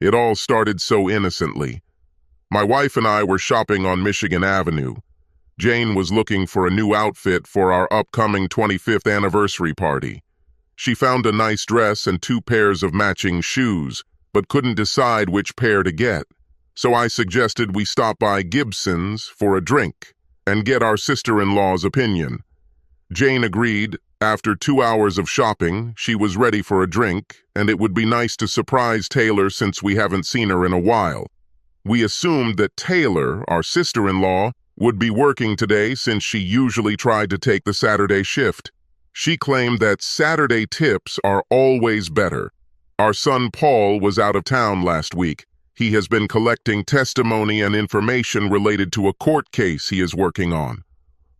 It all started so innocently. My wife and I were shopping on Michigan Avenue. Jane was looking for a new outfit for our upcoming 25th anniversary party. She found a nice dress and 2 pairs of matching shoes, but couldn't decide which pair to get. So I suggested we stop by Gibson's for a drink and get our sister-in-law's opinion. Jane agreed. After 2 hours of shopping, she was ready for a drink, and it would be nice to surprise Taylor since we haven't seen her in a while. We assumed that Taylor, our sister-in-law, would be working today since she usually tried to take the Saturday shift. She claimed that Saturday tips are always better. Our son Paul was out of town last week. He has been collecting testimony and information related to a court case he is working on.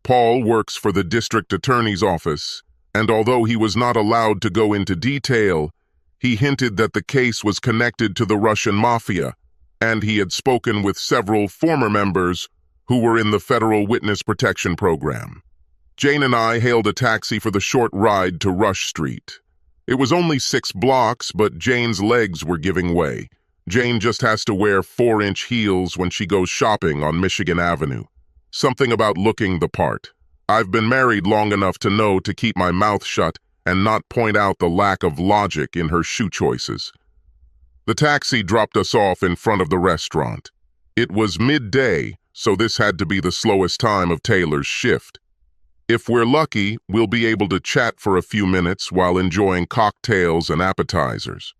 Paul works for the district attorney's office, and although he was not allowed to go into detail, he hinted that the case was connected to the Russian mafia, and he had spoken with several former members who were in the federal witness protection program. Jane and I hailed a taxi for the short ride to Rush Street. It was only 6 blocks, but Jane's legs were giving way. Jane just has to wear 4-inch heels when she goes shopping on Michigan Avenue. Something about looking the part. I've been married long enough to know to keep my mouth shut and not point out the lack of logic in her shoe choices. The taxi dropped us off in front of the restaurant. It was midday, so this had to be the slowest time of Taylor's shift. If we're lucky, we'll be able to chat for a few minutes while enjoying cocktails and appetizers.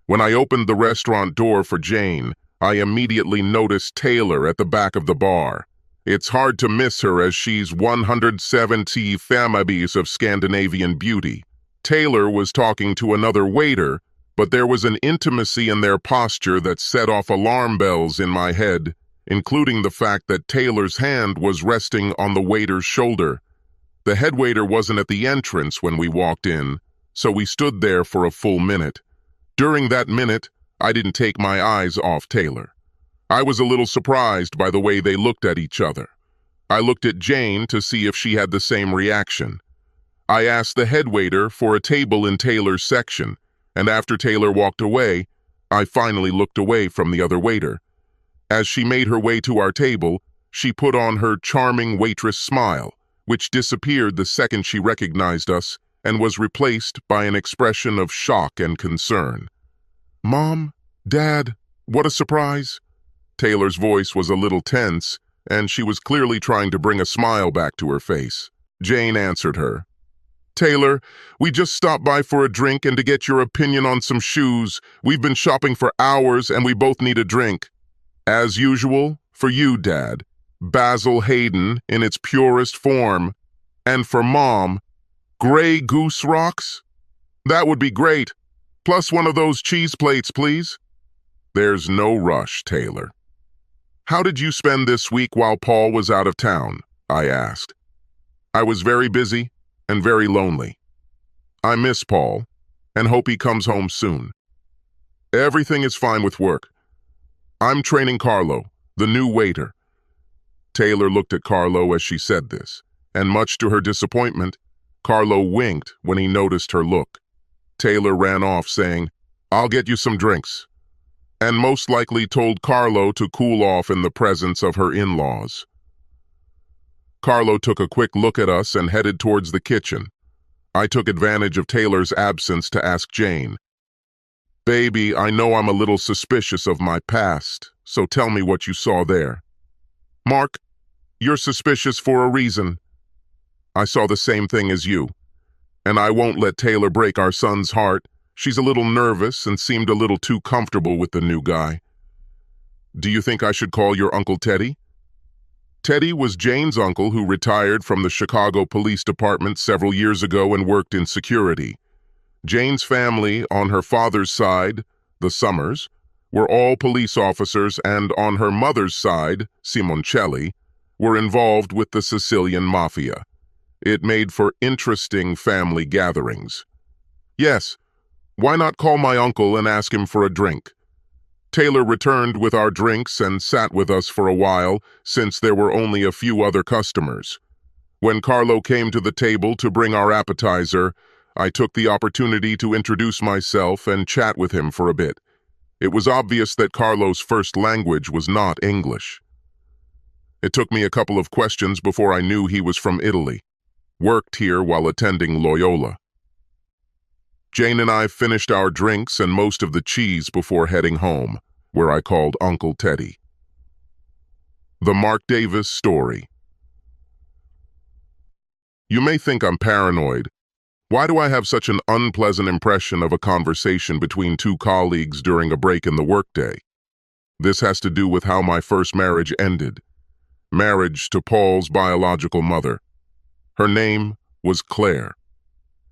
When I opened the restaurant door for Jane, I immediately noticed Taylor at the back of the bar. It's hard to miss her as she's 170 families of Scandinavian beauty. Taylor was talking to another waiter, but there was an intimacy in their posture that set off alarm bells in my head, including the fact that Taylor's hand was resting on the waiter's shoulder. The head waiter wasn't at the entrance when we walked in, so we stood there for a full minute. During that minute, I didn't take my eyes off Taylor. I was a little surprised by the way they looked at each other. I looked at Jane to see if she had the same reaction. I asked the head waiter for a table in Taylor's section, and after Taylor walked away, I finally looked away from the other waiter. As she made her way to our table, she put on her charming waitress smile, which disappeared the second she recognized us and was replaced by an expression of shock and concern. "Mom? Dad? What a surprise!" Taylor's voice was a little tense, and she was clearly trying to bring a smile back to her face. Jane answered her. "Taylor, we just stopped by for a drink and to get your opinion on some shoes. We've been shopping for hours and we both need a drink." "As usual, for you, Dad, Basil Hayden in its purest form. And for Mom, Grey Goose Rocks? That would be great. Plus one of those cheese plates, please." "There's no rush, Taylor." "How did you spend this week while Paul was out of town?" I asked. "I was very busy and very lonely. I miss Paul and hope he comes home soon. Everything is fine with work. I'm training Carlo, the new waiter." Taylor looked at Carlo as she said this, and much to her disappointment, Carlo winked when he noticed her look. Taylor ran off saying, "I'll get you some drinks," and most likely told Carlo to cool off in the presence of her in-laws. Carlo took a quick look at us and headed towards the kitchen. I took advantage of Taylor's absence to ask Jane, "Baby, I know I'm a little suspicious of my past, so tell me what you saw there." "Mark, you're suspicious for a reason. I saw the same thing as you, and I won't let Taylor break our son's heart. She's a little nervous and seemed a little too comfortable with the new guy." "Do you think I should call your Uncle Teddy?" Teddy was Jane's uncle who retired from the Chicago Police Department several years ago and worked in security. Jane's family, on her father's side, the Summers, were all police officers, and on her mother's side, Simoncelli, were involved with the Sicilian mafia. It made for interesting family gatherings. "Yes, why not call my uncle and ask him for a drink?" Taylor returned with our drinks and sat with us for a while, since there were only a few other customers. When Carlo came to the table to bring our appetizer, I took the opportunity to introduce myself and chat with him for a bit. It was obvious that Carlos' first language was not English. It took me a couple of questions before I knew he was from Italy, worked here while attending Loyola. Jane and I finished our drinks and most of the cheese before heading home, where I called Uncle Teddy. The Mark Davis Story. You may think I'm paranoid. Why do I have such an unpleasant impression of a conversation between two colleagues during a break in the workday? This has to do with how my first marriage ended. Marriage to Paul's biological mother. Her name was Claire.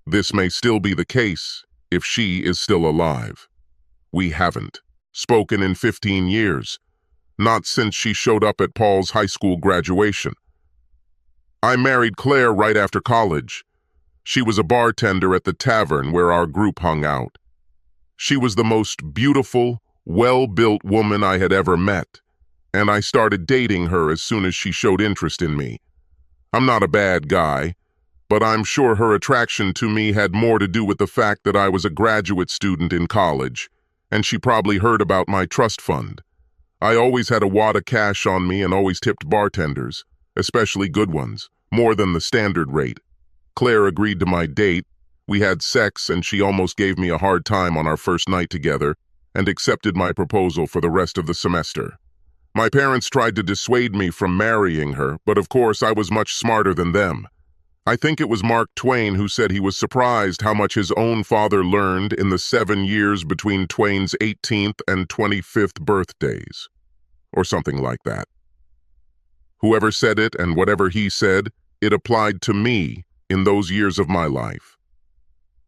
This may still be the case if she is still alive. We haven't spoken in 15 years, not since she showed up at Paul's high school graduation. I married Claire right after college. She was a bartender at the tavern where our group hung out. She was the most beautiful, well-built woman I had ever met, and I started dating her as soon as she showed interest in me. I'm not a bad guy, but I'm sure her attraction to me had more to do with the fact that I was a graduate student in college, and she probably heard about my trust fund. I always had a wad of cash on me and always tipped bartenders, especially good ones, more than the standard rate. Claire agreed to my date. We had sex and she almost gave me a hard time on our first night together and accepted my proposal for the rest of the semester. My parents tried to dissuade me from marrying her, but of course I was much smarter than them. I think it was Mark Twain who said he was surprised how much his own father learned in the 7 years between Twain's 18th and 25th birthdays, or something like that. Whoever said it and whatever he said, it applied to me in those years of my life.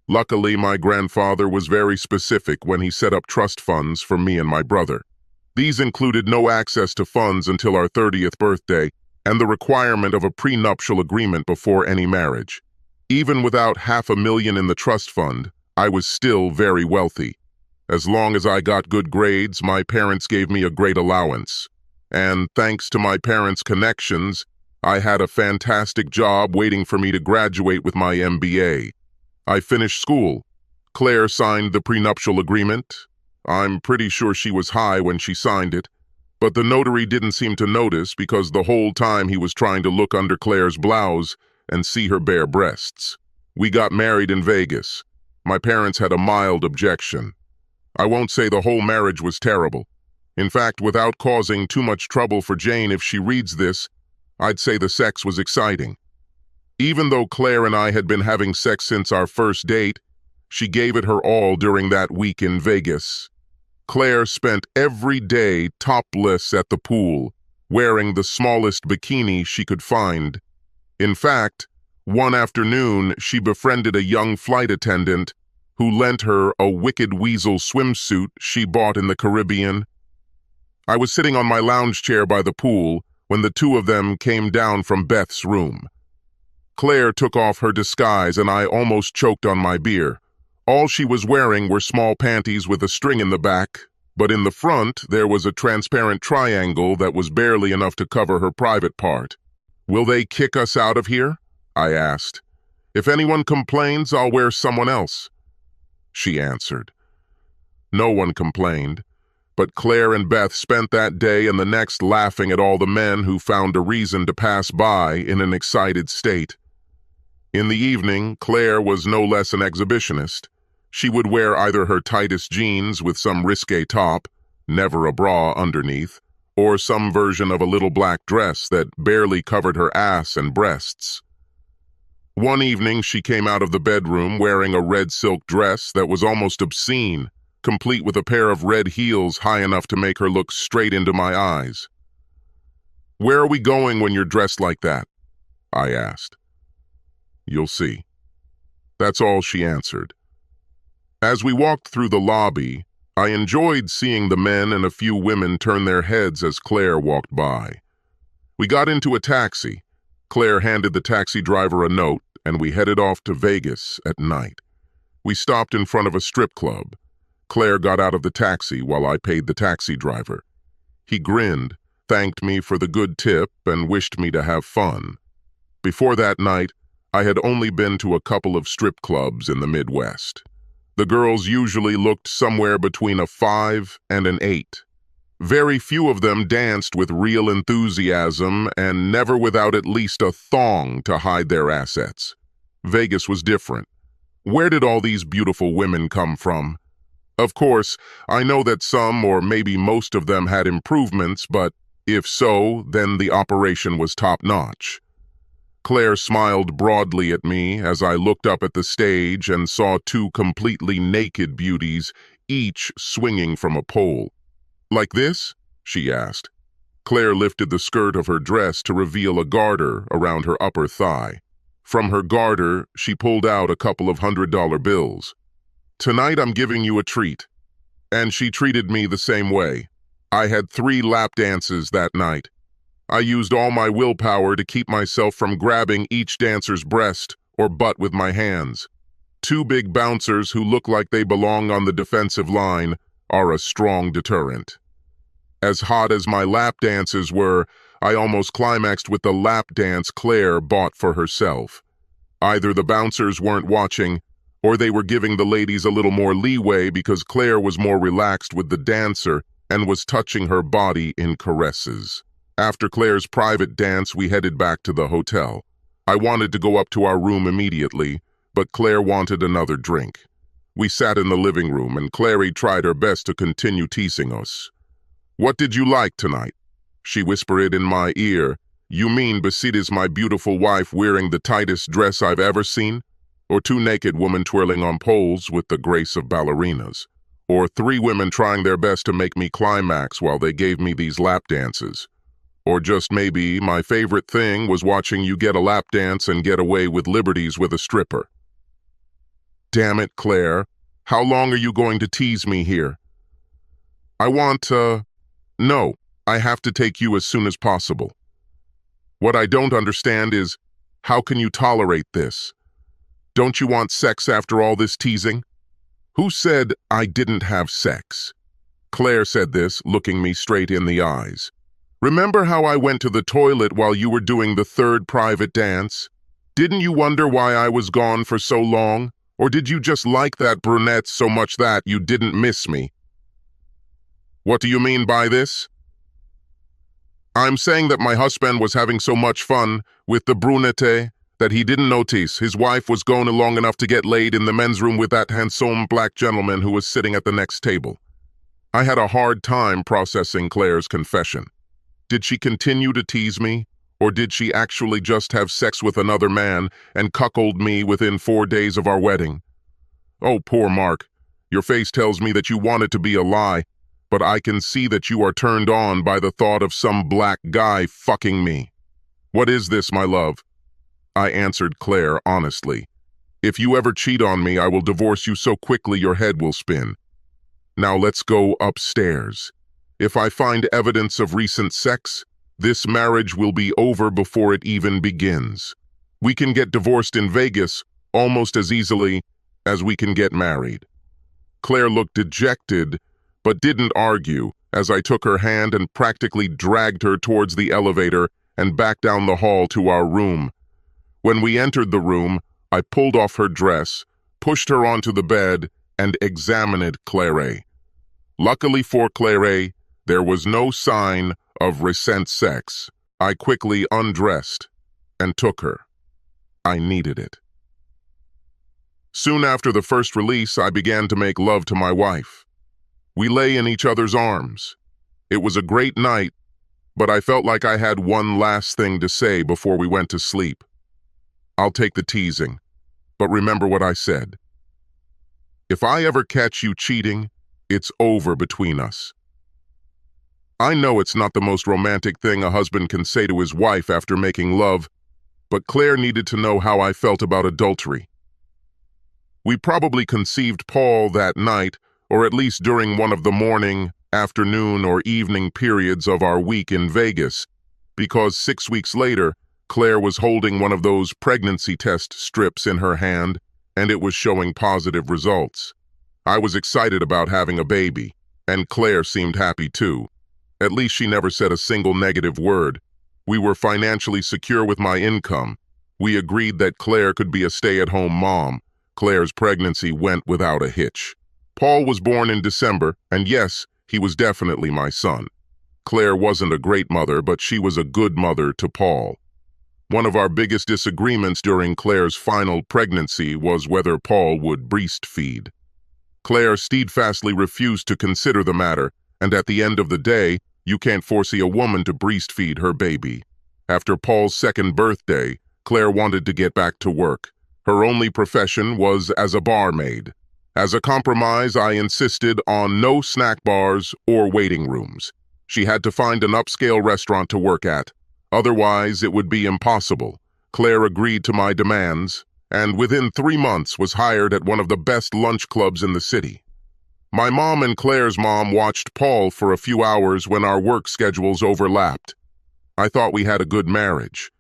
Luckily, my grandfather was very specific when he set up trust funds for me and my brother. These included no access to funds until our 30th birthday and the requirement of a prenuptial agreement before any marriage. Even without $500,000 in the trust fund, I was still very wealthy. As long as I got good grades, my parents gave me a great allowance. And thanks to my parents' connections, I had a fantastic job waiting for me to graduate with my MBA. I finished school. Claire signed the prenuptial agreement. I'm pretty sure she was high when she signed it, but the notary didn't seem to notice because the whole time he was trying to look under Claire's blouse and see her bare breasts. We got married in Vegas. My parents had a mild objection. I won't say the whole marriage was terrible. In fact, without causing too much trouble for Jane if she reads this, I'd say the sex was exciting. Even though Claire and I had been having sex since our first date, she gave it her all during that week in Vegas. Claire spent every day topless at the pool, wearing the smallest bikini she could find. In fact, one afternoon she befriended a young flight attendant who lent her a Wicked Weasel swimsuit she bought in the Caribbean. I was sitting on my lounge chair by the pool when the two of them came down from Beth's room. Claire took off her disguise and I almost choked on my beer. All she was wearing were small panties with a string in the back, but in the front there was a transparent triangle that was barely enough to cover her private part. "Will they kick us out of here?" I asked. "If anyone complains, I'll wear someone else," she answered. No one complained, but Claire and Beth spent that day and the next laughing at all the men who found a reason to pass by in an excited state. In the evening, Claire was no less an exhibitionist. She would wear either her tightest jeans with some risque top, never a bra underneath, or some version of a little black dress that barely covered her ass and breasts. One evening, she came out of the bedroom wearing a red silk dress that was almost obscene, complete with a pair of red heels high enough to make her look straight into my eyes. "Where are we going when you're dressed like that?" I asked. "You'll see." That's all she answered. As we walked through the lobby, I enjoyed seeing the men and a few women turn their heads as Claire walked by. We got into a taxi. Claire handed the taxi driver a note, and we headed off to Vegas at night. We stopped in front of a strip club. Claire got out of the taxi while I paid the taxi driver. He grinned, thanked me for the good tip, and wished me to have fun. Before that night, I had only been to a couple of strip clubs in the Midwest. The girls usually looked somewhere between a 5 and an 8. Very few of them danced with real enthusiasm and never without at least a thong to hide their assets. Vegas was different. Where did all these beautiful women come from? Of course, I know that some or maybe most of them had improvements, but if so, then the operation was top-notch. Claire smiled broadly at me as I looked up at the stage and saw two completely naked beauties, each swinging from a pole. "Like this?" she asked. Claire lifted the skirt of her dress to reveal a garter around her upper thigh. From her garter, she pulled out a couple of $100 bills. "Tonight I'm giving you a treat." And she treated me the same way. I had 3 lap dances that night. I used all my willpower to keep myself from grabbing each dancer's breast or butt with my hands. 2 big bouncers who look like they belong on the defensive line are a strong deterrent. As hot as my lap dances were, I almost climaxed with the lap dance Claire bought for herself. Either the bouncers weren't watching, or they were giving the ladies a little more leeway because Claire was more relaxed with the dancer and was touching her body in caresses. After Claire's private dance, we headed back to the hotel. I wanted to go up to our room immediately, but Claire wanted another drink. We sat in the living room, and Clary tried her best to continue teasing us. "What did you like tonight?" She whispered in my ear. "You mean besides my beautiful wife wearing the tightest dress I've ever seen? Or 2 naked women twirling on poles with the grace of ballerinas? Or 3 women trying their best to make me climax while they gave me these lap dances? Or just maybe my favorite thing was watching you get a lap dance and get away with liberties with a stripper?" "Damn it, Claire. How long are you going to tease me here?" No, I have to take you as soon as possible." "What I don't understand is, how can you tolerate this? Don't you want sex after all this teasing?" "Who said I didn't have sex?" Claire said this, looking me straight in the eyes. "Remember how I went to the toilet while you were doing the 3rd private dance? Didn't you wonder why I was gone for so long? Or did you just like that brunette so much that you didn't miss me?" "What do you mean by this?" "I'm saying that my husband was having so much fun with the brunette that he didn't notice his wife was gone long enough to get laid in the men's room with that handsome black gentleman who was sitting at the next table." I had a hard time processing Claire's confession. Did she continue to tease me, or did she actually just have sex with another man and cuckold me within 4 days of our wedding? Oh, poor Mark. Your face tells me that you want it to be a lie, but I can see that you are turned on by the thought of some black guy fucking me. What is this, my love? I answered Claire honestly. If you ever cheat on me, I will divorce you so quickly your head will spin. Now let's go upstairs. If I find evidence of recent sex, this marriage will be over before it even begins. We can get divorced in Vegas almost as easily as we can get married. Claire looked dejected, but didn't argue as I took her hand and practically dragged her towards the elevator and back down the hall to our room. When we entered the room, I pulled off her dress, pushed her onto the bed, and examined Claire. Luckily for Claire, there was no sign of recent sex. I quickly undressed and took her. I needed it. Soon after the first release, I began to make love to my wife. We lay in each other's arms. It was a great night, but I felt like I had one last thing to say before we went to sleep. I'll take the teasing, but remember what I said. If I ever catch you cheating, it's over between us. I know it's not the most romantic thing a husband can say to his wife after making love, but Claire needed to know how I felt about adultery. We probably conceived Paul that night, or at least during one of the morning, afternoon, or evening periods of our week in Vegas, because 6 weeks later, Claire was holding one of those pregnancy test strips in her hand, and it was showing positive results. I was excited about having a baby, and Claire seemed happy too. At least she never said a single negative word. We were financially secure with my income. We agreed that Claire could be a stay-at-home mom, Claire's pregnancy went without a hitch. Paul was born in December, and yes, he was definitely my son. Claire wasn't a great mother, but she was a good mother to Paul. One of our biggest disagreements during Claire's final pregnancy was whether Paul would breastfeed. Claire steadfastly refused to consider the matter, and at the end of the day, you can't foresee a woman to breastfeed her baby. After Paul's second birthday, Claire wanted to get back to work. Her only profession was as a barmaid. As a compromise, I insisted on no snack bars or waiting rooms. She had to find an upscale restaurant to work at. Otherwise, it would be impossible. Claire agreed to my demands, and within 3 months was hired at one of the best lunch clubs in the city. My mom and Claire's mom watched Paul for a few hours when our work schedules overlapped. I thought we had a good marriage.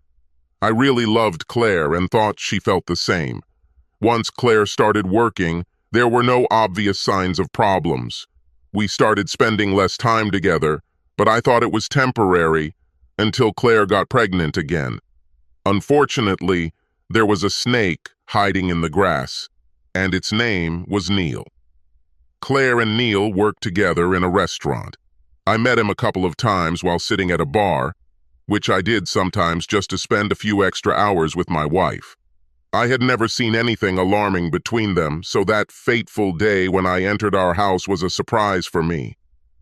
I really loved Claire and thought she felt the same. Once Claire started working, there were no obvious signs of problems. We started spending less time together, but I thought it was temporary until Claire got pregnant again. Unfortunately, there was a snake hiding in the grass, and its name was Neil. Claire and Neil worked together in a restaurant. I met him a couple of times while sitting at a bar, which I did sometimes just to spend a few extra hours with my wife. I had never seen anything alarming between them, so that fateful day when I entered our house was a surprise for me.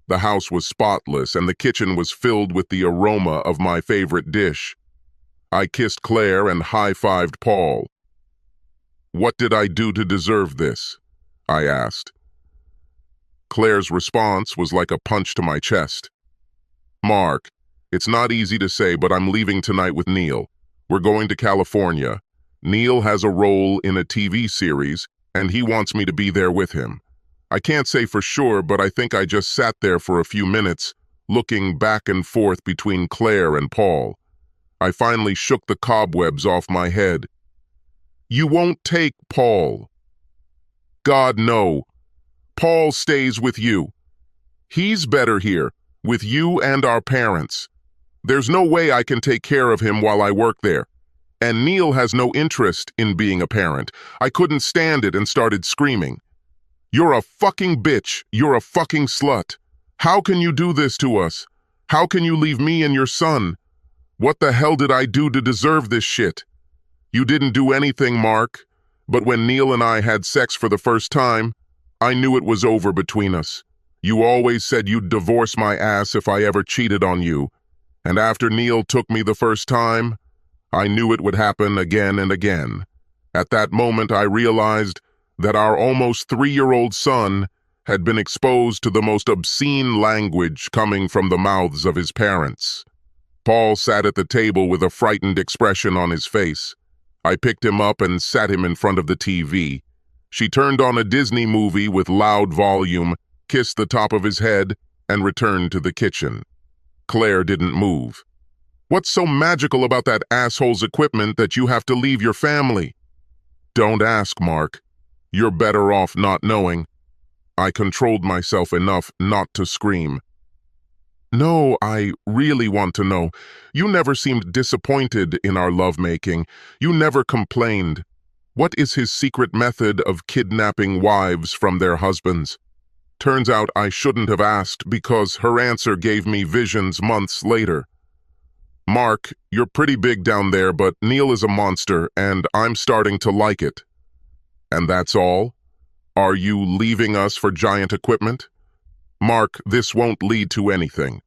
The house was spotless, and the kitchen was filled with the aroma of my favorite dish. I kissed Claire and high-fived Paul. "What did I do to deserve this?" I asked. Claire's response was like a punch to my chest. "Mark, it's not easy to say, but I'm leaving tonight with Neil. We're going to California. Neil has a role in a TV series, and he wants me to be there with him. I can't say for sure, but I think I just sat there for a few minutes, looking back and forth between Claire and Paul. I finally shook the cobwebs off my head. You won't take Paul. God, no. Paul stays with you. He's better here, with you and our parents. There's no way I can take care of him while I work there. And Neil has no interest in being a parent. I couldn't stand it and started screaming. You're a fucking bitch. You're a fucking slut. How can you do this to us? How can you leave me and your son? What the hell did I do to deserve this shit? You didn't do anything, Mark. But when Neil and I had sex for the first time, I knew it was over between us. You always said you'd divorce my ass if I ever cheated on you. And after Neil took me the first time, I knew it would happen again and again. At that moment, I realized that our almost 3-year-old son had been exposed to the most obscene language coming from the mouths of his parents. Paul sat at the table with a frightened expression on his face. I picked him up and sat him in front of the TV. She turned on a Disney movie with loud volume, kissed the top of his head, and returned to the kitchen. Claire didn't move. What's so magical about that asshole's equipment that you have to leave your family? Don't ask, Mark. You're better off not knowing. I controlled myself enough not to scream. No, I really want to know. You never seemed disappointed in our lovemaking. You never complained. What is his secret method of kidnapping wives from their husbands? Turns out I shouldn't have asked because her answer gave me visions months later. Mark, you're pretty big down there, but Neil is a monster, and I'm starting to like it. And that's all? Are you leaving us for giant equipment? Mark, this won't lead to anything.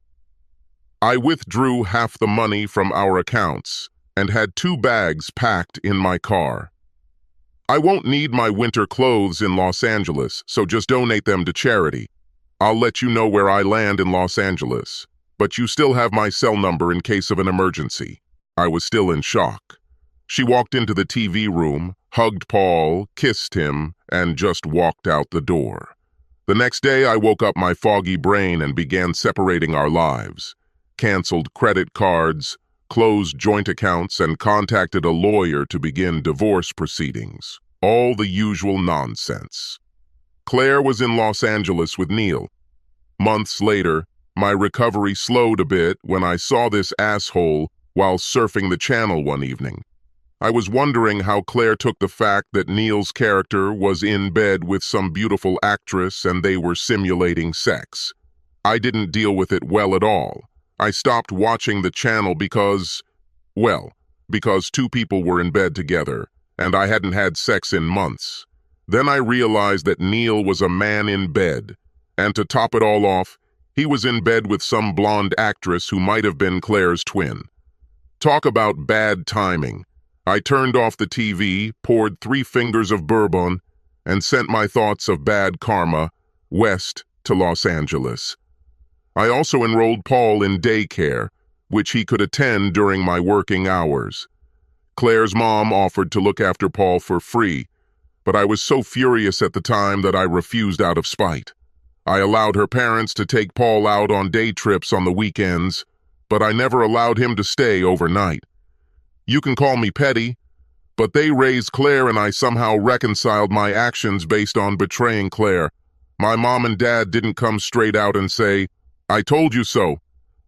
I withdrew half the money from our accounts and had 2 bags packed in my car. I won't need my winter clothes in Los Angeles, so just donate them to charity. I'll let you know where I land in Los Angeles, but you still have my cell number in case of an emergency. I was still in shock. She walked into the TV room, hugged Paul, kissed him, and just walked out the door. The next day, I woke up my foggy brain and began separating our lives. Canceled credit cards, closed joint accounts, and contacted a lawyer to begin divorce proceedings. All the usual nonsense. Claire was in Los Angeles with Neil. Months later, my recovery slowed a bit when I saw this asshole while surfing the channel one evening. I was wondering how Claire took the fact that Neil's character was in bed with some beautiful actress and they were simulating sex. I didn't deal with it well at all. I stopped watching the channel because two people were in bed together, and I hadn't had sex in months. Then I realized that Neil was a man in bed, and to top it all off, he was in bed with some blonde actress who might have been Claire's twin. Talk about bad timing. I turned off the TV, poured 3 fingers of bourbon, and sent my thoughts of bad karma west to Los Angeles. I also enrolled Paul in daycare, which he could attend during my working hours. Claire's mom offered to look after Paul for free, but I was so furious at the time that I refused out of spite. I allowed her parents to take Paul out on day trips on the weekends, but I never allowed him to stay overnight. You can call me petty, but they raised Claire and I somehow reconciled my actions based on betraying Claire. My mom and dad didn't come straight out and say, "I told you so,"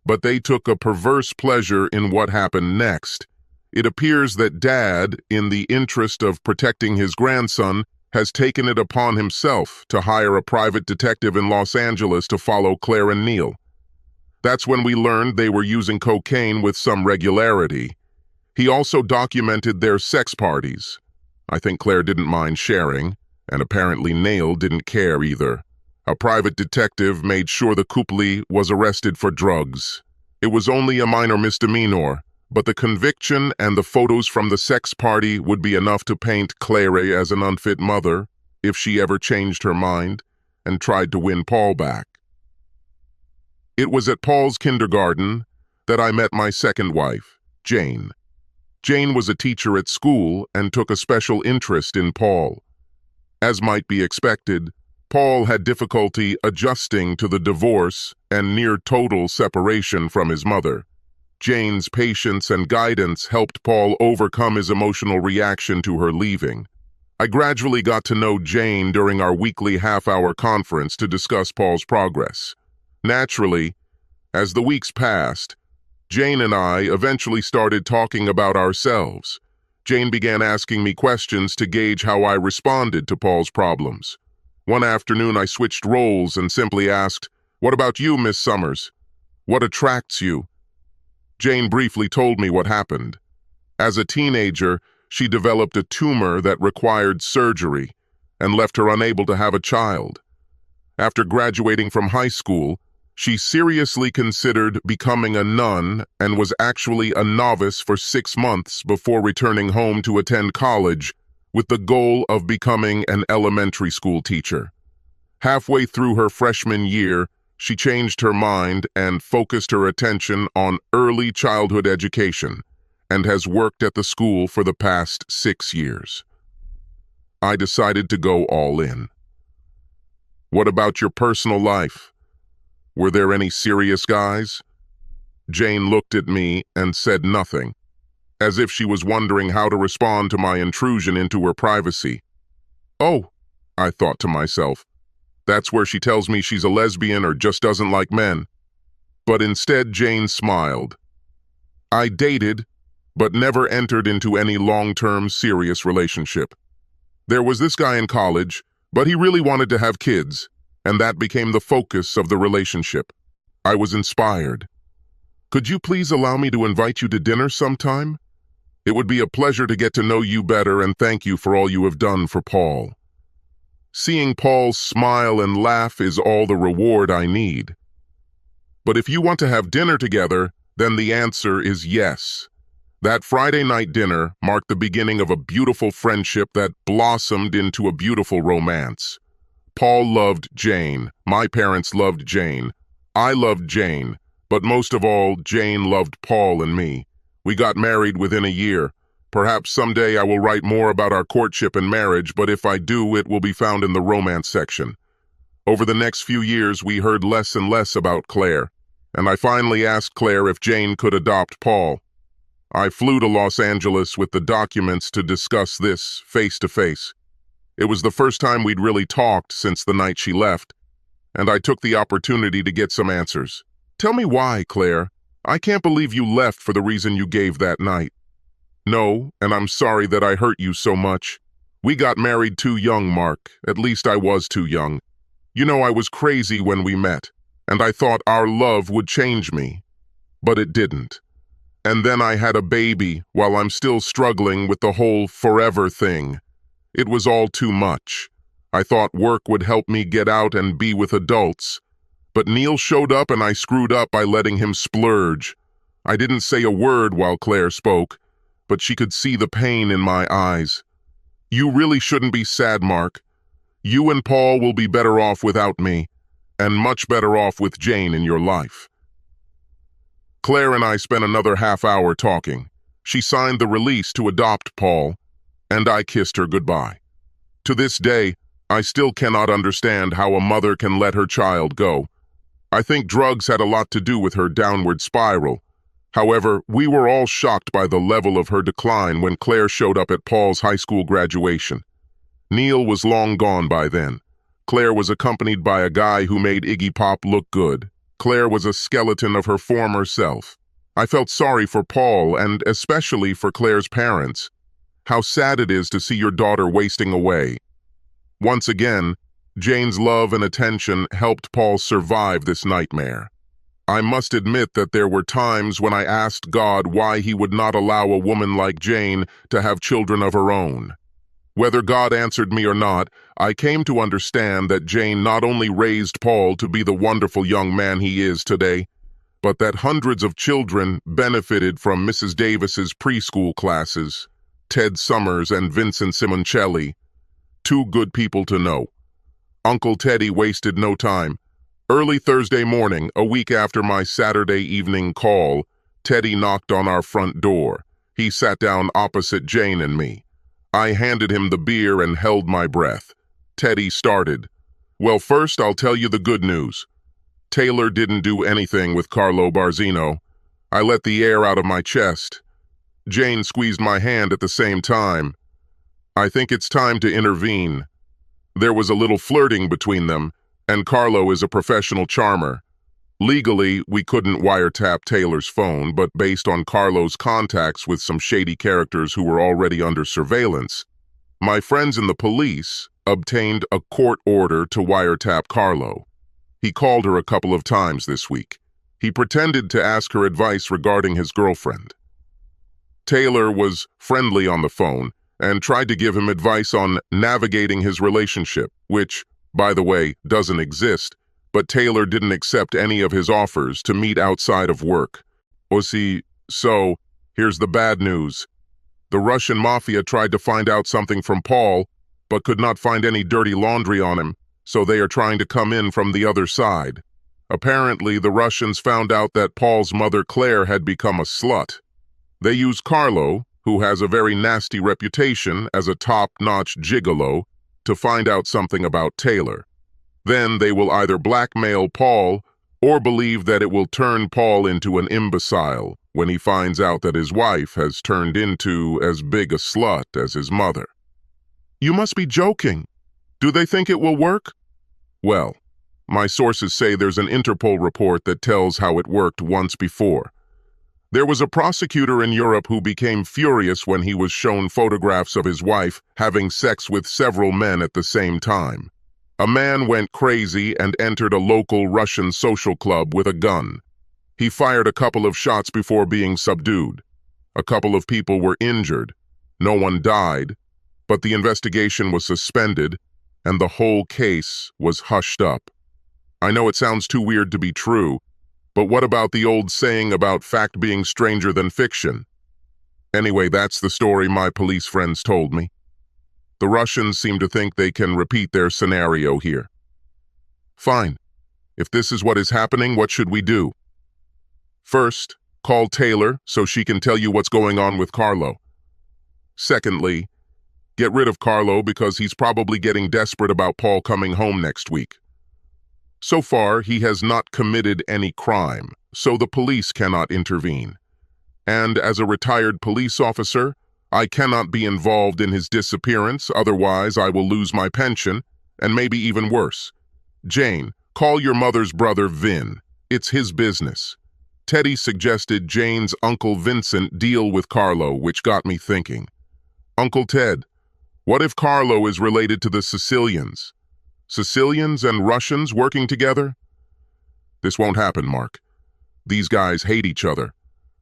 but they took a perverse pleasure in what happened next. It appears that Dad, in the interest of protecting his grandson, has taken it upon himself to hire a private detective in Los Angeles to follow Claire and Neil. That's when we learned they were using cocaine with some regularity. He also documented their sex parties. I think Claire didn't mind sharing, and apparently Neil didn't care either. A private detective made sure the couple was arrested for drugs. It was only a minor misdemeanor, but the conviction and the photos from the sex party would be enough to paint Claire as an unfit mother if she ever changed her mind and tried to win Paul back. It was at Paul's kindergarten that I met my second wife, Jane. Jane was a teacher at school and took a special interest in Paul. As might be expected, Paul had difficulty adjusting to the divorce and near total separation from his mother. Jane's patience and guidance helped Paul overcome his emotional reaction to her leaving. I gradually got to know Jane during our weekly half-hour conference to discuss Paul's progress. Naturally, as the weeks passed, Jane and I eventually started talking about ourselves. Jane began asking me questions to gauge how I responded to Paul's problems. One afternoon I switched roles and simply asked, "What about you, Miss Summers? What attracts you?" Jane briefly told me what happened. As a teenager, she developed a tumor that required surgery and left her unable to have a child. After graduating from high school, she seriously considered becoming a nun and was actually a novice for 6 months before returning home to attend college with the goal of becoming an elementary school teacher. Halfway through her freshman year, she changed her mind and focused her attention on early childhood education and has worked at the school for the past 6 years. I decided to go all in. What about your personal life? Were there any serious guys? Jane looked at me and said nothing, as if she was wondering how to respond to my intrusion into her privacy. Oh, I thought to myself, that's where she tells me she's a lesbian or just doesn't like men. But instead, Jane smiled. I dated, but never entered into any long-term serious relationship. There was this guy in college, but he really wanted to have kids, and that became the focus of the relationship. I was inspired. Could you please allow me to invite you to dinner sometime? It would be a pleasure to get to know you better and thank you for all you have done for Paul. Seeing Paul smile and laugh is all the reward I need. But if you want to have dinner together, then the answer is yes. That Friday night dinner marked the beginning of a beautiful friendship that blossomed into a beautiful romance. Paul loved Jane, my parents loved Jane, I loved Jane, but most of all, Jane loved Paul and me. We got married within a year. Perhaps someday I will write more about our courtship and marriage, but if I do, it will be found in the romance section. Over the next few years, we heard less and less about Claire, and I finally asked Claire if Jane could adopt Paul. I flew to Los Angeles with the documents to discuss this face to face. It was the first time we'd really talked since the night she left, and I took the opportunity to get some answers. Tell me why, Claire. I can't believe you left for the reason you gave that night. No, and I'm sorry that I hurt you so much. We got married too young, Mark. At least I was too young. You know, I was crazy when we met, and I thought our love would change me. But it didn't. And then I had a baby while I'm still struggling with the whole forever thing. It was all too much. I thought work would help me get out and be with adults. But Neil showed up and I screwed up by letting him splurge. I didn't say a word while Claire spoke, but she could see the pain in my eyes. You really shouldn't be sad, Mark. You and Paul will be better off without me, and much better off with Jane in your life. Claire and I spent another half hour talking. She signed the release to adopt Paul, and I kissed her goodbye. To this day, I still cannot understand how a mother can let her child go. I think drugs had a lot to do with her downward spiral. However, we were all shocked by the level of her decline when Claire showed up at Paul's high school graduation. Neil was long gone by then. Claire was accompanied by a guy who made Iggy Pop look good. Claire was a skeleton of her former self. I felt sorry for Paul and especially for Claire's parents. How sad it is to see your daughter wasting away. Once again, Jane's love and attention helped Paul survive this nightmare. I must admit that there were times when I asked God why he would not allow a woman like Jane to have children of her own. Whether God answered me or not, I came to understand that Jane not only raised Paul to be the wonderful young man he is today, but that hundreds of children benefited from Mrs. Davis's preschool classes, Ted Summers and Vincent Simoncelli. Two good people to know. Uncle Teddy wasted no time. Early Thursday morning, a week after my Saturday evening call, Teddy knocked on our front door. He sat down opposite Jane and me. I handed him the beer and held my breath. Teddy started. Well, first I'll tell you the good news. Taylor didn't do anything with Carlo Barzino. I let the air out of my chest. Jane squeezed my hand at the same time. I think it's time to intervene. There was a little flirting between them, and Carlo is a professional charmer. Legally, we couldn't wiretap Taylor's phone, but based on Carlo's contacts with some shady characters who were already under surveillance, my friends in the police obtained a court order to wiretap Carlo. He called her a couple of times this week. He pretended to ask her advice regarding his girlfriend. Taylor was friendly on the phone and tried to give him advice on navigating his relationship, which, by the way, doesn't exist, but Taylor didn't accept any of his offers to meet outside of work. So, here's the bad news. The Russian mafia tried to find out something from Paul, but could not find any dirty laundry on him, so they are trying to come in from the other side. Apparently, the Russians found out that Paul's mother Claire had become a slut. They used Carlo, who has a very nasty reputation as a top-notch gigolo, to find out something about Taylor. Then they will either blackmail Paul or believe that it will turn Paul into an imbecile when he finds out that his wife has turned into as big a slut as his mother. You must be joking. Do they think it will work? Well, my sources say there's an Interpol report that tells how it worked once before. There was a prosecutor in Europe who became furious when he was shown photographs of his wife having sex with several men at the same time. A man went crazy and entered a local Russian social club with a gun. He fired a couple of shots before being subdued. A couple of people were injured. No one died, but the investigation was suspended and the whole case was hushed up. I know it sounds too weird to be true, but what about the old saying about fact being stranger than fiction? Anyway, that's the story my police friends told me. The Russians seem to think they can repeat their scenario here. Fine. If this is what is happening, what should we do? First, call Taylor so she can tell you what's going on with Carlo. Secondly, get rid of Carlo because he's probably getting desperate about Paul coming home next week. So far, he has not committed any crime, so the police cannot intervene. And as a retired police officer, I cannot be involved in his disappearance, otherwise I will lose my pension, and maybe even worse. Jane, call your mother's brother Vin. It's his business. Teddy suggested Jane's Uncle Vincent deal with Carlo, which got me thinking. Uncle Ted, what if Carlo is related to the Sicilians? Sicilians and Russians working together? This won't happen, Mark. These guys hate each other.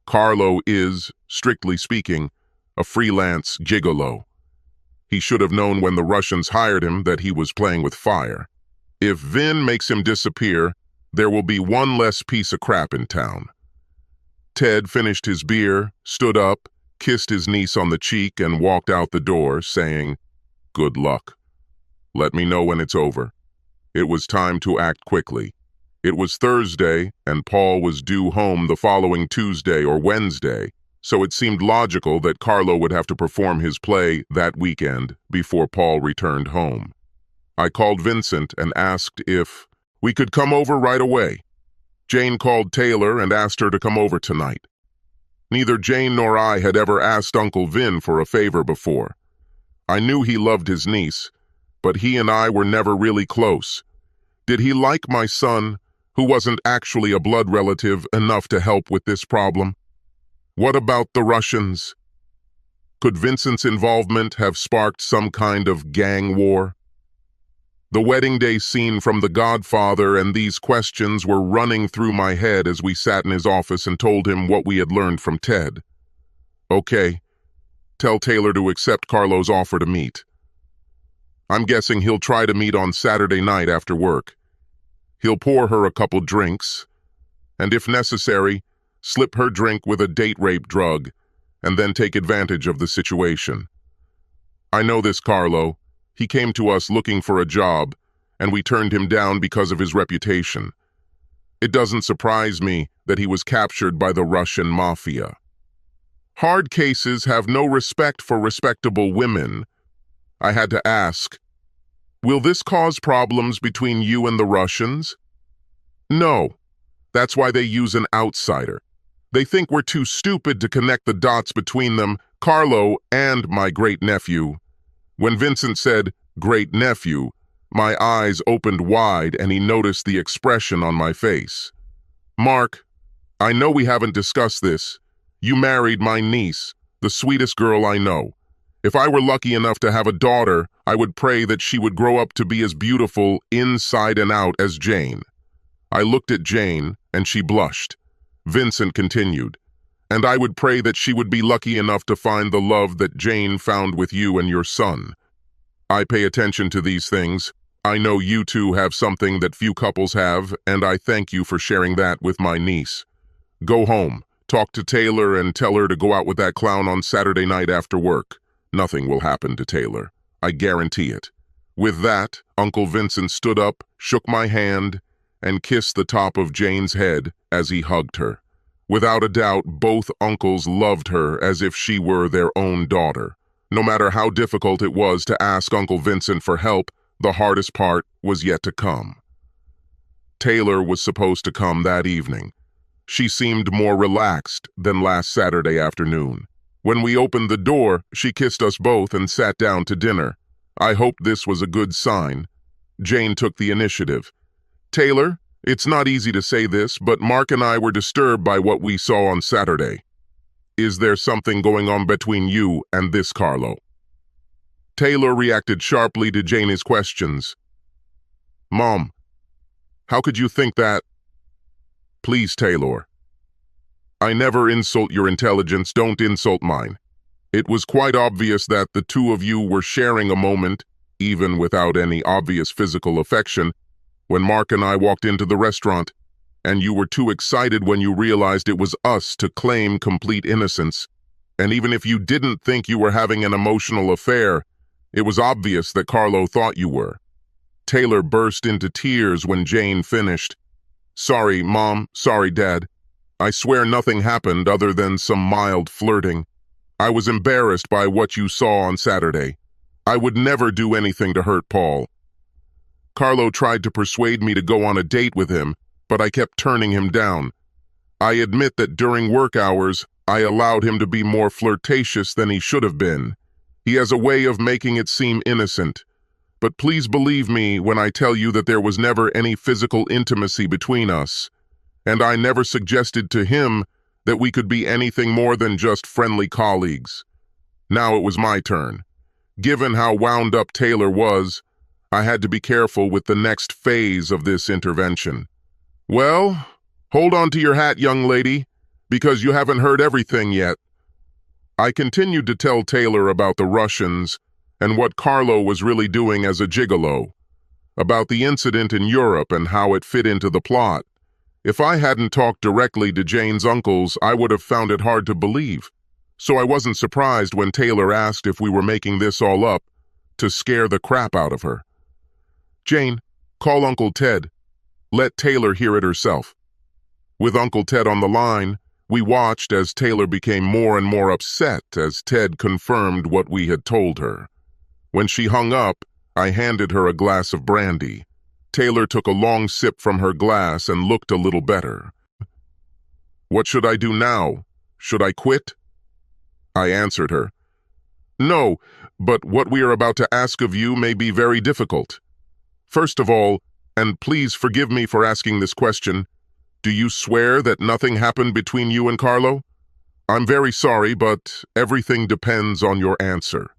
Carlo is, strictly speaking, a freelance gigolo. He should have known when the Russians hired him that he was playing with fire. If Vin makes him disappear, there will be one less piece of crap in town. Ted finished his beer, stood up, kissed his niece on the cheek, and walked out the door, saying, "Good luck. Let me know when it's over." It was time to act quickly. It was Thursday, and Paul was due home the following Tuesday or Wednesday, so it seemed logical that Carlo would have to perform his play that weekend before Paul returned home. I called Vincent and asked if we could come over right away. Jane called Taylor and asked her to come over tonight. Neither Jane nor I had ever asked Uncle Vin for a favor before. I knew he loved his niece, but he and I were never really close. Did he like my son, who wasn't actually a blood relative, enough to help with this problem? What about the Russians? Could Vincent's involvement have sparked some kind of gang war? The wedding day scene from The Godfather and these questions were running through my head as we sat in his office and told him what we had learned from Ted. Okay, tell Taylor to accept Carlo's offer to meet. I'm guessing he'll try to meet on Saturday night after work. He'll pour her a couple drinks, and if necessary, slip her drink with a date rape drug, and then take advantage of the situation. I know this Carlo. He came to us looking for a job, and we turned him down because of his reputation. It doesn't surprise me that he was captured by the Russian mafia. Hard cases have no respect for respectable women. I had to ask, will this cause problems between you and the Russians? No. That's why they use an outsider. They think we're too stupid to connect the dots between them, Carlo and my great-nephew. When Vincent said, "great-nephew," my eyes opened wide and he noticed the expression on my face. Mark, I know we haven't discussed this. You married my niece, the sweetest girl I know. If I were lucky enough to have a daughter, I would pray that she would grow up to be as beautiful inside and out as Jane. I looked at Jane, and she blushed. Vincent continued, and I would pray that she would be lucky enough to find the love that Jane found with you and your son. I pay attention to these things. I know you two have something that few couples have, and I thank you for sharing that with my niece. Go home, talk to Taylor, and tell her to go out with that clown on Saturday night after work. Nothing will happen to Taylor. I guarantee it. With that, Uncle Vincent stood up, shook my hand, and kissed the top of Jane's head as he hugged her. Without a doubt, both uncles loved her as if she were their own daughter. No matter how difficult it was to ask Uncle Vincent for help, the hardest part was yet to come. Taylor was supposed to come that evening. She seemed more relaxed than last Saturday afternoon. When we opened the door, she kissed us both and sat down to dinner. I hoped this was a good sign. Jane took the initiative. Taylor, it's not easy to say this, but Mark and I were disturbed by what we saw on Saturday. Is there something going on between you and this Carlo? Taylor reacted sharply to Jane's questions. Mom, how could you think that? Please, Taylor. I never insult your intelligence, don't insult mine. It was quite obvious that the two of you were sharing a moment, even without any obvious physical affection, when Mark and I walked into the restaurant, and you were too excited when you realized it was us to claim complete innocence. And even if you didn't think you were having an emotional affair, it was obvious that Carlo thought you were. Taylor burst into tears when Jane finished. Sorry, Mom. Sorry, Dad. I swear nothing happened other than some mild flirting. I was embarrassed by what you saw on Saturday. I would never do anything to hurt Paul. Carlo tried to persuade me to go on a date with him, but I kept turning him down. I admit that during work hours, I allowed him to be more flirtatious than he should have been. He has a way of making it seem innocent. But please believe me when I tell you that there was never any physical intimacy between us. and I never suggested to him that we could be anything more than just friendly colleagues. Now it was my turn. Given how wound up Taylor was, I had to be careful with the next phase of this intervention. Well, hold on to your hat, young lady, because you haven't heard everything yet. I continued to tell Taylor about the Russians and what Carlo was really doing as a gigolo, about the incident in Europe and how it fit into the plot. If I hadn't talked directly to Jane's uncles, I would have found it hard to believe. So I wasn't surprised when Taylor asked if we were making this all up to scare the crap out of her. Jane, call Uncle Ted. Let Taylor hear it herself. With Uncle Ted on the line, we watched as Taylor became more and more upset as Ted confirmed what we had told her. When she hung up, I handed her a glass of brandy. Taylor took a long sip from her glass and looked a little better. What should I do now? Should I quit? I answered her. No, but what we are about to ask of you may be very difficult. First of all, and please forgive me for asking this question, do you swear that nothing happened between you and Carlo? I'm very sorry, but everything depends on your answer.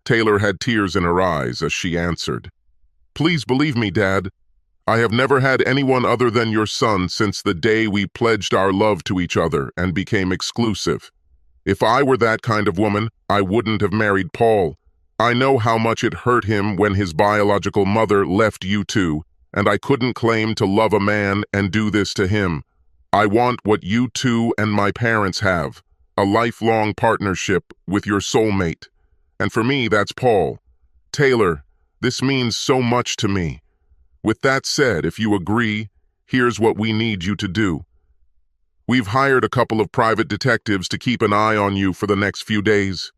Taylor had tears in her eyes as she answered. Please believe me, Dad. I have never had anyone other than your son since the day we pledged our love to each other and became exclusive. If I were that kind of woman, I wouldn't have married Paul. I know how much it hurt him when his biological mother left you two, and I couldn't claim to love a man and do this to him. I want what you two and my parents have, a lifelong partnership with your soulmate. And for me, that's Paul. Taylor, this means so much to me. With that said, if you agree, here's what we need you to do. We've hired a couple of private detectives to keep an eye on you for the next few days.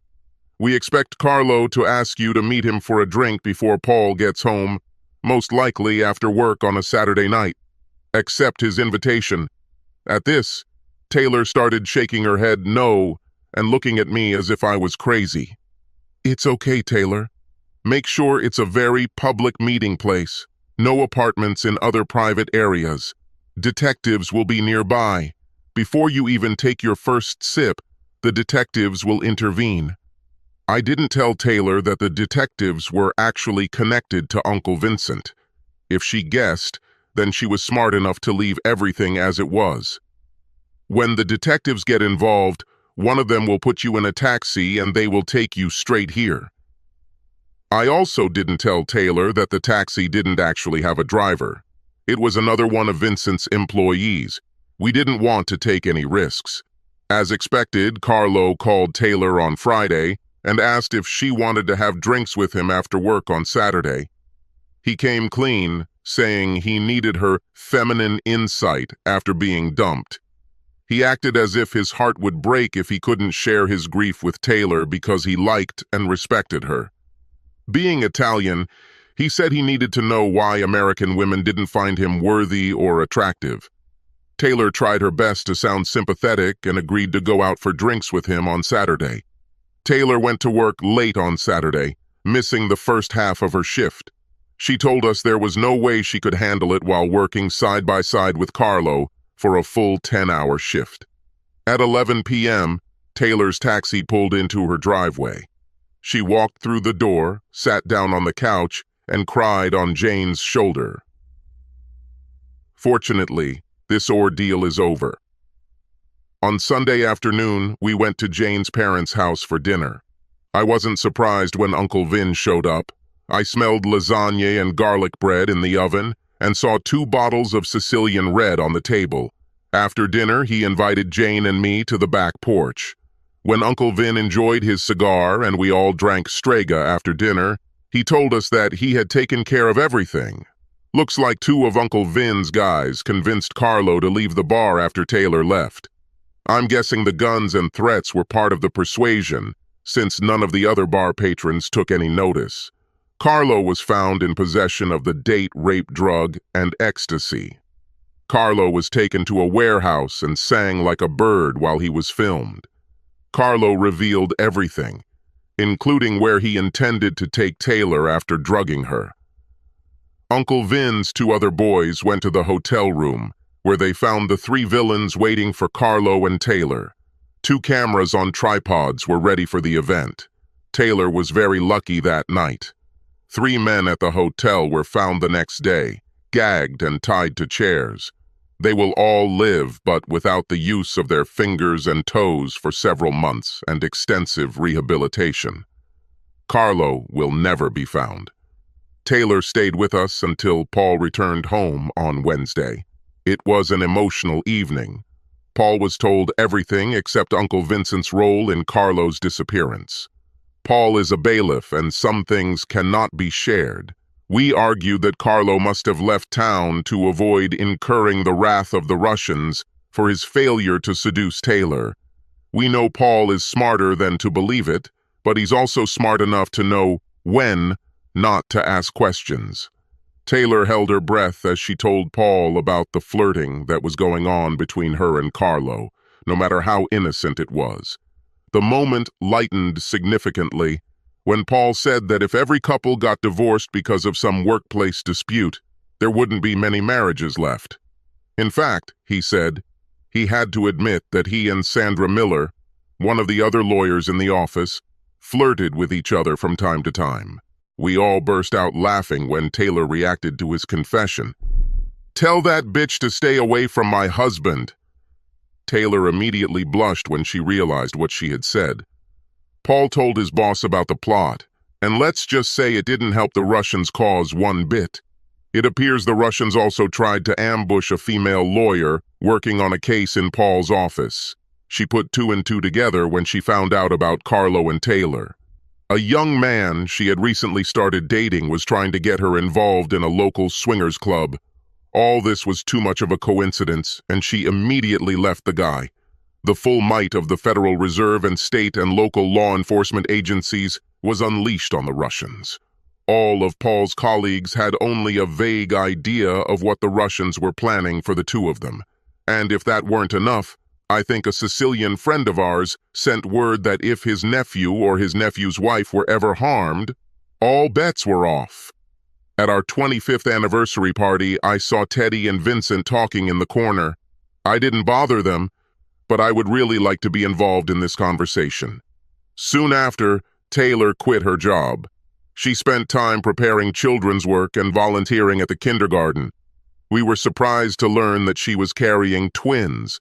We expect Carlo to ask you to meet him for a drink before Paul gets home, most likely after work on a Saturday night. Accept his invitation. At this, Taylor started shaking her head no and looking at me as if I was crazy. It's okay, Taylor. Make sure it's a very public meeting place. No apartments in other private areas. Detectives will be nearby. Before you even take your first sip, the detectives will intervene. I didn't tell Taylor that the detectives were actually connected to Uncle Vincent. If she guessed, then she was smart enough to leave everything as it was. When the detectives get involved, one of them will put you in a taxi and they will take you straight here. I also didn't tell Taylor that the taxi didn't actually have a driver. It was another one of Vincent's employees. We didn't want to take any risks. As expected, Carlo called Taylor on Friday and asked if she wanted to have drinks with him after work on Saturday. He came clean, saying he needed her feminine insight after being dumped. He acted as if his heart would break if he couldn't share his grief with Taylor because he liked and respected her. Being Italian, he said he needed to know why American women didn't find him worthy or attractive. Taylor tried her best to sound sympathetic and agreed to go out for drinks with him on Saturday. Taylor went to work late on Saturday, missing the first half of her shift. She told us there was no way she could handle it while working side by side with Carlo for a full 10-hour shift. At 11 p.m., Taylor's taxi pulled into her driveway. She walked through the door, sat down on the couch, and cried on Jane's shoulder. Fortunately, this ordeal is over. On Sunday afternoon, we went to Jane's parents' house for dinner. I wasn't surprised when Uncle Vin showed up. I smelled lasagna and garlic bread in the oven and saw 2 bottles of Sicilian red on the table. After dinner, he invited Jane and me to the back porch. When Uncle Vin enjoyed his cigar and we all drank Strega after dinner, he told us that he had taken care of everything. Looks like 2 of Uncle Vin's guys convinced Carlo to leave the bar after Taylor left. I'm guessing the guns and threats were part of the persuasion, since none of the other bar patrons took any notice. Carlo was found in possession of the date rape drug and ecstasy. Carlo was taken to a warehouse and sang like a bird while he was filmed. Carlo revealed everything, including where he intended to take Taylor after drugging her. Uncle Vin's 2 other boys went to the hotel room, where they found the three villains waiting for Carlo and Taylor. 2 cameras on tripods were ready for the event. Taylor was very lucky that night. 3 men at the hotel were found the next day, gagged and tied to chairs. They will all live, but without the use of their fingers and toes for several months and extensive rehabilitation. Carlo will never be found. Taylor stayed with us until Paul returned home on Wednesday. It was an emotional evening. Paul was told everything except Uncle Vincent's role in Carlo's disappearance. Paul is a bailiff, and some things cannot be shared. We argued that Carlo must have left town to avoid incurring the wrath of the Russians for his failure to seduce Taylor. We know Paul is smarter than to believe it, but he's also smart enough to know when not to ask questions. Taylor held her breath as she told Paul about the flirting that was going on between her and Carlo, no matter how innocent it was. The moment lightened significantly when Paul said that if every couple got divorced because of some workplace dispute, there wouldn't be many marriages left. In fact, he said, he had to admit that he and Sandra Miller, one of the other lawyers in the office, flirted with each other from time to time. We all burst out laughing when Taylor reacted to his confession. "Tell that bitch to stay away from my husband." Taylor immediately blushed when she realized what she had said. Paul told his boss about the plot, and let's just say it didn't help the Russians' cause one bit. It appears the Russians also tried to ambush a female lawyer working on a case in Paul's office. She put 2 and 2 together when she found out about Carlo and Taylor. A young man she had recently started dating was trying to get her involved in a local swingers club. All this was too much of a coincidence, and she immediately left the guy. The full might of the Federal Reserve and state and local law enforcement agencies was unleashed on the Russians. All of Paul's colleagues had only a vague idea of what the Russians were planning for the 2 of them. And if that weren't enough, I think a Sicilian friend of ours sent word that if his nephew or his nephew's wife were ever harmed, all bets were off. At our 25th anniversary party, I saw Teddy and Vincent talking in the corner. I didn't bother them, but I would really like to be involved in this conversation. Soon after, Taylor quit her job. She spent time preparing children's work and volunteering at the kindergarten. We were surprised to learn that she was carrying twins,